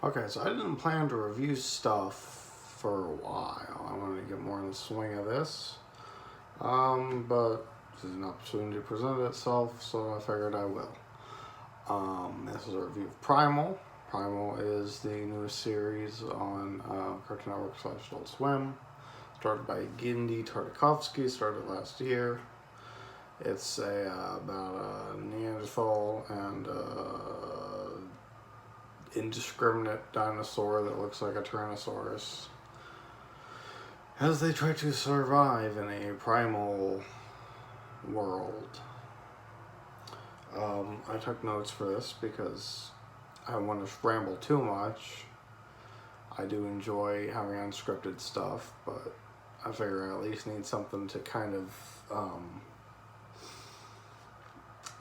Okay, so I didn't plan to review stuff for a while. I wanted to get more in the swing of this. But this is an opportunity to present itself, so I figured I will. This is a review of Primal. Primal is the newest series on Cartoon Network / Adult Swim. Started by Genndy Tartakovsky, started last year. It's about a Neanderthal and indiscriminate dinosaur that looks like a Tyrannosaurus as they try to survive in a primal world. I took notes for this because I don't want to ramble too much. I do enjoy having unscripted stuff, but I figure I at least need something to kind of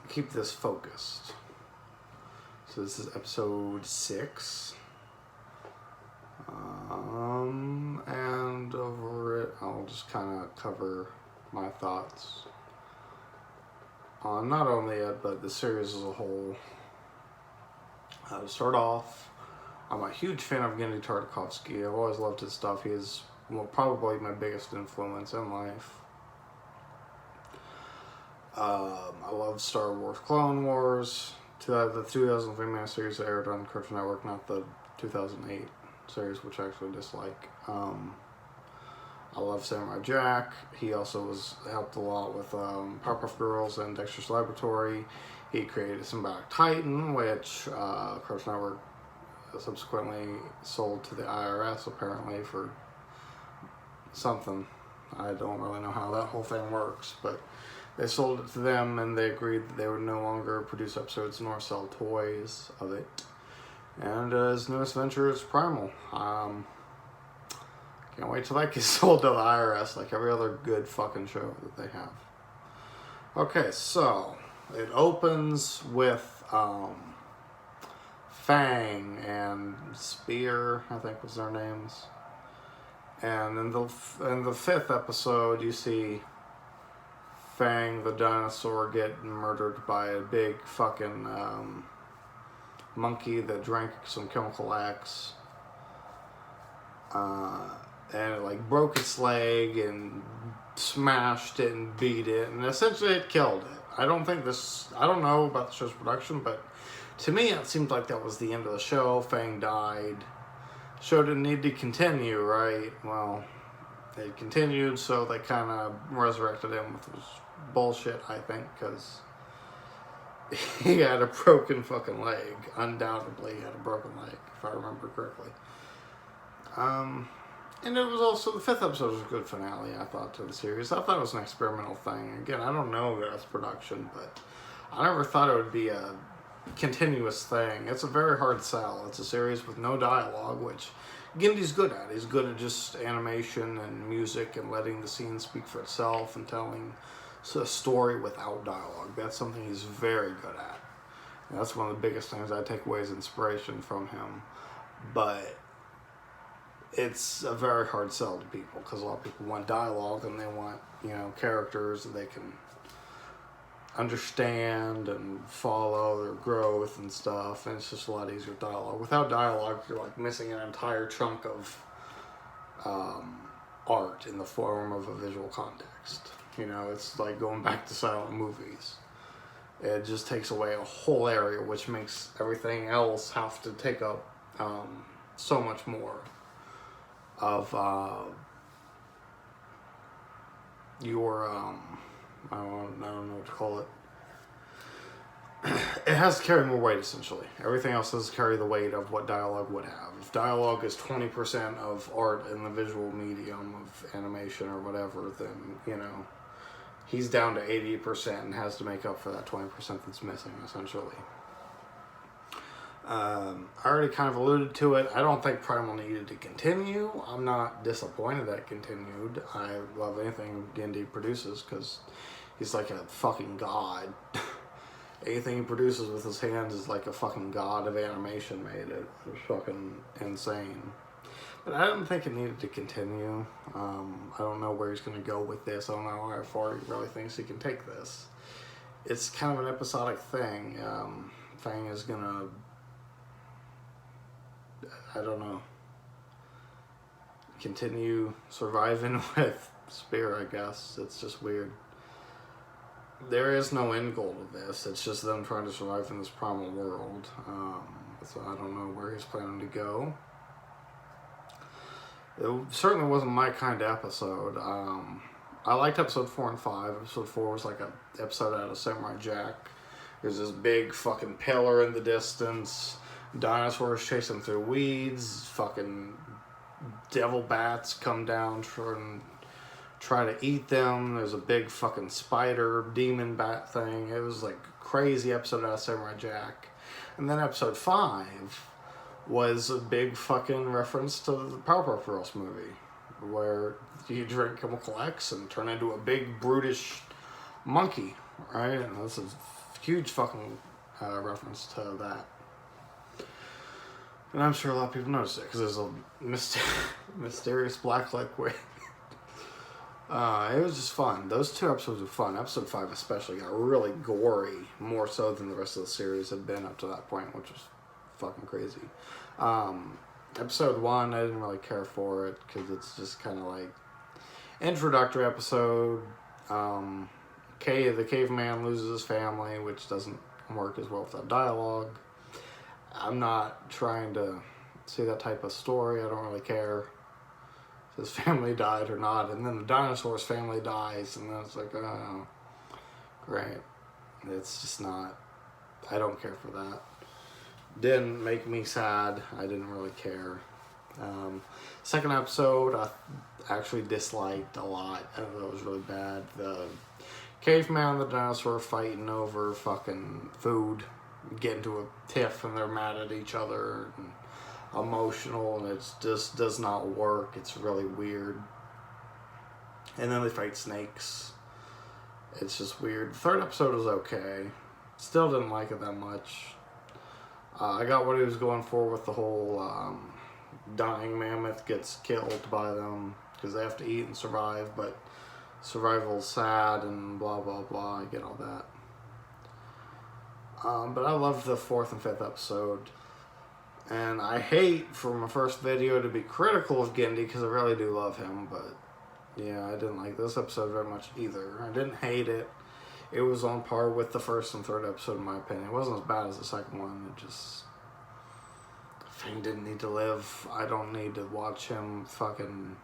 keep this focused. So this is episode 6. And over it, I'll just kind of cover my thoughts on not only it, but the series as a whole. To start off, I'm a huge fan of Genndy Tartakovsky. I've always loved his stuff. He is probably my biggest influence in life. I love Star Wars Clone Wars. The 2003 series that aired on Cartoon Network, not the 2008 series, which I actually dislike. I love Samurai Jack. He also helped a lot with Powerpuff Girls and Dexter's Laboratory. He created Symbiotic Titan, which Cartoon Network subsequently sold to the IRS, apparently, for something. I don't really know how that whole thing works, but they sold it to them, and they agreed that they would no longer produce episodes nor sell toys of it. And his newest venture is Primal. Can't wait till that gets sold to the IRS, like every other good fucking show that they have. Okay, so it opens with Fang and Spear, I think was their names. And in the 5th episode, you see Fang the dinosaur get murdered by a big fucking monkey that drank some chemical X. And it like broke its leg and smashed it and beat it, and essentially it killed it. I don't know about the show's production, but to me it seemed like that was the end of the show. Fang died. Show didn't need to continue, right? Well, it continued, so they kind of resurrected him with his bullshit, I think, because he had a broken fucking leg. Undoubtedly, he had a broken leg, if I remember correctly. And it was also, the 5th episode was a good finale, I thought, to the series. I thought it was an experimental thing. Again, I don't know if that's production, but I never thought it would be a continuous thing. It's a very hard sell. It's a series with no dialogue, which Genndy's good at. He's good at just animation and music and letting the scene speak for itself and telling a story without dialogue. That's something he's very good at. And that's one of the biggest things I take away as inspiration from him. But it's a very hard sell to people because a lot of people want dialogue and they want, characters that they can understand and follow their growth and stuff, and it's just a lot easier with dialogue. Without dialogue, you're like missing an entire chunk of art in the form of a visual context. It's like going back to silent movies. It just takes away a whole area, which makes everything else have to take up so much more of your I don't know what to call it. It has to carry more weight, essentially. Everything else does carry the weight of what dialogue would have. If dialogue is 20% of art in the visual medium of animation or whatever, then, he's down to 80% and has to make up for that 20% that's missing, essentially. I already kind of alluded to it. I don't think Primal needed to continue. I'm not disappointed that it continued. I love anything Genndy produces because he's like a fucking god. Anything he produces with his hands is like a fucking god of animation made it. It's fucking insane. But I didn't think it needed to continue. I don't know where he's going to go with this. I don't know how far he really thinks he can take this. It's kind of an episodic thing. Fang is going to I don't know, continue surviving with Spear, I guess. It's just weird. There is no end goal to this. It's just them trying to survive in this primal world. So I don't know where he's planning to go. It certainly wasn't my kind of episode. I liked episode 4 and 5. Episode 4 was like an episode out of Samurai Jack. There's this big fucking pillar in the distance. Dinosaurs chasing through weeds. Fucking devil bats come down and try to eat them. There's a big fucking spider demon bat thing. It was like a crazy episode out of Samurai Jack. And then episode 5 was a big fucking reference to the Powerpuff Girls movie, where you drink Chemical X and turn into a big brutish monkey, right? And this is a huge fucking reference to that. And I'm sure a lot of people noticed it, because there's a mysterious black liquid. It was just fun. Those 2 episodes were fun. Episode 5 especially got really gory, more so than the rest of the series had been up to that point, which was fucking crazy. Episode 1, I didn't really care for it, because it's just kind of like introductory episode. The caveman loses his family, which doesn't work as well without dialogue. I'm not trying to see that type of story. I don't really care if his family died or not. And then the dinosaur's family dies, and then it's like, oh, great. It's just not, I don't care for that. Didn't make me sad. I didn't really care. Second episode, I actually disliked a lot. I thought it was really bad. The caveman and the dinosaur fighting over fucking food, get into a tiff, and they're mad at each other and emotional, and it just does not work. It's really weird. And then they fight snakes. It's just weird. The third episode was okay. Still didn't like it that much. I got what he was going for with the whole dying mammoth gets killed by them because they have to eat and survive, but survival's sad and blah blah blah. I get all that. But I loved the 4th and 5th episode. And I hate for my first video to be critical of Genndy, because I really do love him, but yeah, I didn't like this episode very much either. I didn't hate it. It was on par with the 1st and 3rd episode in my opinion. It wasn't as bad as the 2nd one. It just, Fang didn't need to live. I don't need to watch him fucking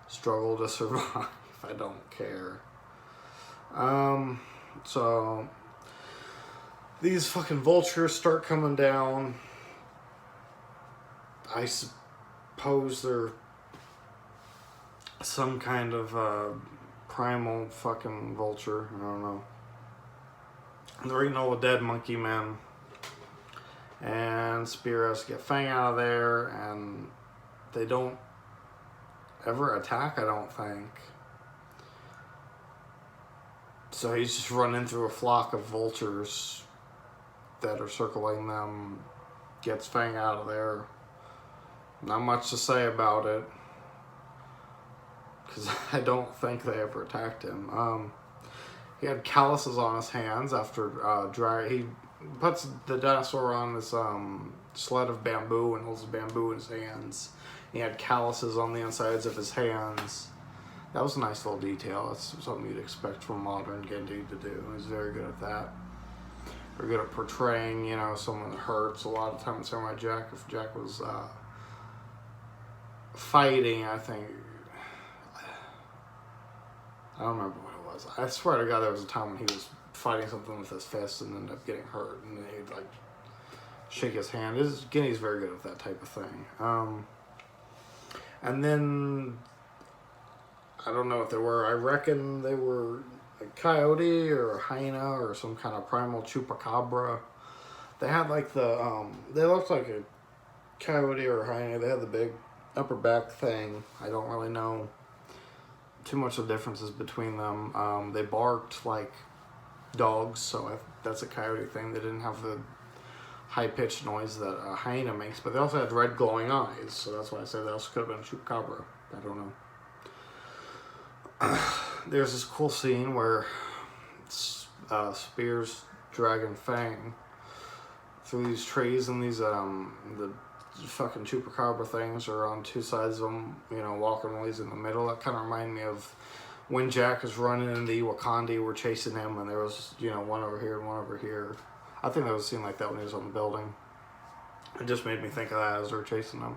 struggle to survive. I don't care. So these fucking vultures start coming down. I suppose they're some kind of primal fucking vulture. I don't know. And they're eating all the dead monkey men. And Spear has to get Fang out of there. And they don't ever attack, I don't think. So he's just running through a flock of vultures that are circling them. Gets Fang out of there. Not much to say about it, because I don't think they ever attacked him. He had calluses on his hands after he puts the dinosaur on this sled of bamboo and holds the bamboo in his hands. He had calluses on the insides of his hands. That was a nice little detail. That's something you'd expect from modern Genndy to do. He's very good at that. Very good at portraying, you know, someone that hurts. A lot of times in Samurai Jack, if Jack was fighting, I think, I don't remember what it was. I swear to God there was a time when he was fighting something with his fist and ended up getting hurt, and then he'd like shake his hand. Genndy's very good at that type of thing. And then I don't know what they were. I reckon they were a coyote or a hyena or some kind of primal chupacabra. They had like the they looked like a coyote or a hyena. They had the big upper back thing. I don't really know too much of the differences between them. They barked like dogs, so that's a coyote thing. They didn't have the high-pitched noise that a hyena makes, but they also had red glowing eyes, so that's why I said they also could have been a chupacabra. I don't know. There's this cool scene where Spear's dragging Fang through these trees, and these the fucking chupacabra things are on two sides of him, you know, walking while he's in the middle. That kind of reminded me of when Jack is running and the Wakandi were chasing him, and there was, you know, one over here and one over here. I think that was a scene like that when he was on the building. It just made me think of that as they were chasing him.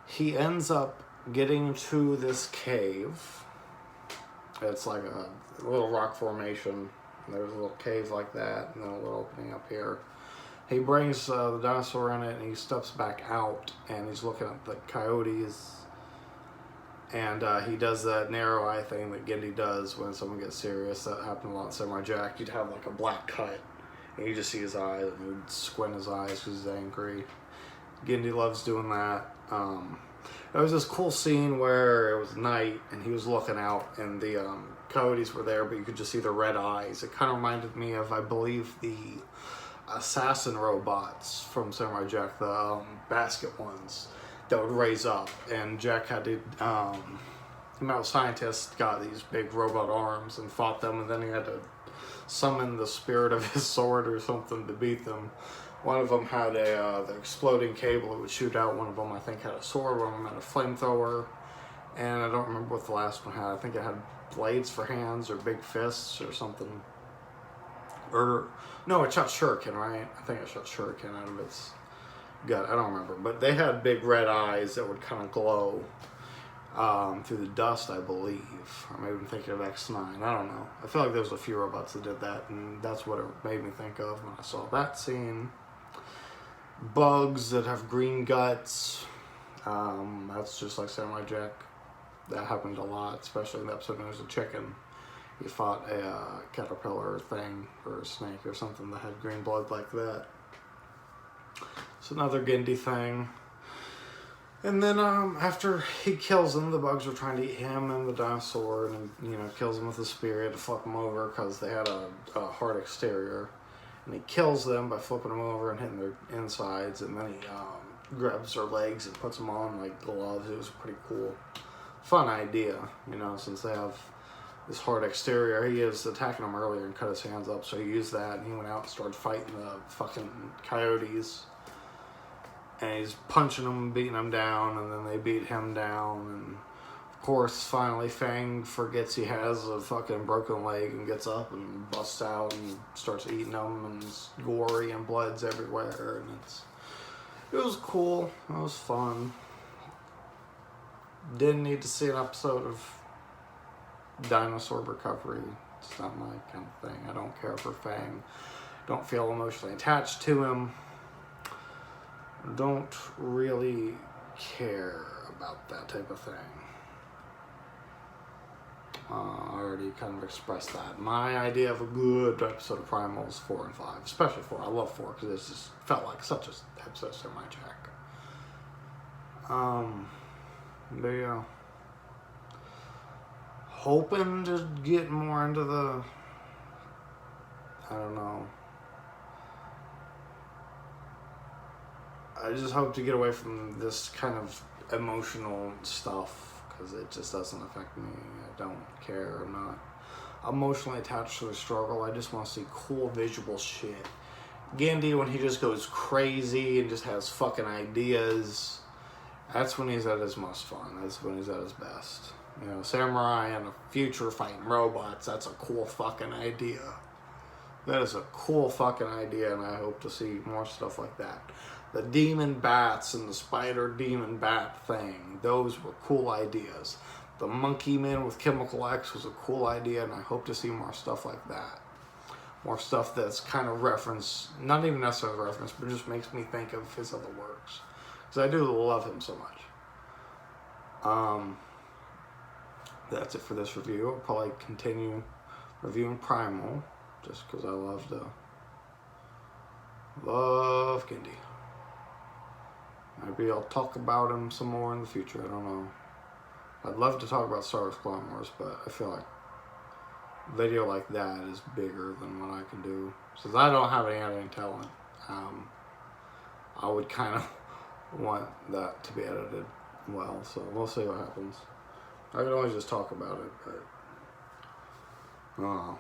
He ends up getting to this cave. It's like a little rock formation. There's a little cave like that, and then a little opening up here. He brings the dinosaur in it, and he steps back out, and he's looking at the coyotes. And he does that narrow eye thing that Genndy does when someone gets serious. That happened a lot in Samurai Jack. You'd have like a black cut, and you just see his eyes, and he'd squint his eyes because he's angry. Genndy loves doing that. There was this cool scene where it was night, and he was looking out, and the coyotes were there, but you could just see the red eyes. It kind of reminded me of, I believe, the assassin robots from Samurai Jack, the basket ones that would raise up, and Jack had to, the metal scientist got these big robot arms and fought them, and then he had to summon the spirit of his sword or something to beat them. One of them had the exploding cable that would shoot out. One of them, I think, had a sword. One of them had a flamethrower. And I don't remember what the last one had. I think it had blades for hands or big fists or something. Or, no, it shot shuriken, right? I think it shot shuriken out of its gut. I don't remember. But they had big red eyes that would kind of glow through the dust, I believe. Or maybe I'm thinking of X9. I don't know. I feel like there was a few robots that did that, and that's what it made me think of when I saw that scene. Bugs that have green guts. That's just like Samurai Jack. That happened a lot, especially in the episode when there was a chicken. He fought a caterpillar thing or a snake or something that had green blood like that. It's another Genndy thing. And then after he kills them, the bugs were trying to eat him and the dinosaur, and you know, kills them with a spear. He had to flip them over because they had a hard exterior. And he kills them by flipping them over and hitting their insides, and then he grabs their legs and puts them on like gloves. It was a pretty cool, fun idea, you know, since they have this hard exterior. He was attacking them earlier and cut his hands up, so he used that, and he went out and started fighting the fucking coyotes. And he's punching them and beating them down, and then they beat him down, and of course, finally, Fang forgets he has a fucking broken leg and gets up and busts out and starts eating them, and it's gory and blood's everywhere, and it was cool. It was fun. Didn't need to see an episode of dinosaur recovery. It's not my kind of thing. I don't care for Fang. Don't feel emotionally attached to him. Don't really care about that type of thing. I already kind of expressed that. My idea of a good episode of Primal is 4 and 5, especially 4. I love 4 because it just felt like such an episode of Samurai Jack. But yeah, hoping to get more into the, I don't know. I just hope to get away from this kind of emotional stuff, because it just doesn't affect me. I don't care. I'm not emotionally attached to the struggle. I just want to see cool visual shit. Genndy, when he just goes crazy and just has fucking ideas, that's when he's at his most fun. That's when he's at his best. You know, samurai in the future fighting robots, that's a cool fucking idea. That is a cool fucking idea, and I hope to see more stuff like that. The demon bats and the spider demon bat thing, those were cool ideas. The monkey man with Chemical X was a cool idea, and I hope to see more stuff like that. More stuff that's kind of reference, not even necessarily reference, but just makes me think of his other works. Because I do love him so much. That's it for this review. I'll probably continue reviewing Primal, just because I love Genndy. Maybe I'll talk about him some more in the future. I don't know. I'd love to talk about Star Wars Clone Wars, but I feel like a video like that is bigger than what I can do. Since I don't have any editing talent, I would kind of want that to be edited well. So we'll see what happens. I can always just talk about it, but I don't know.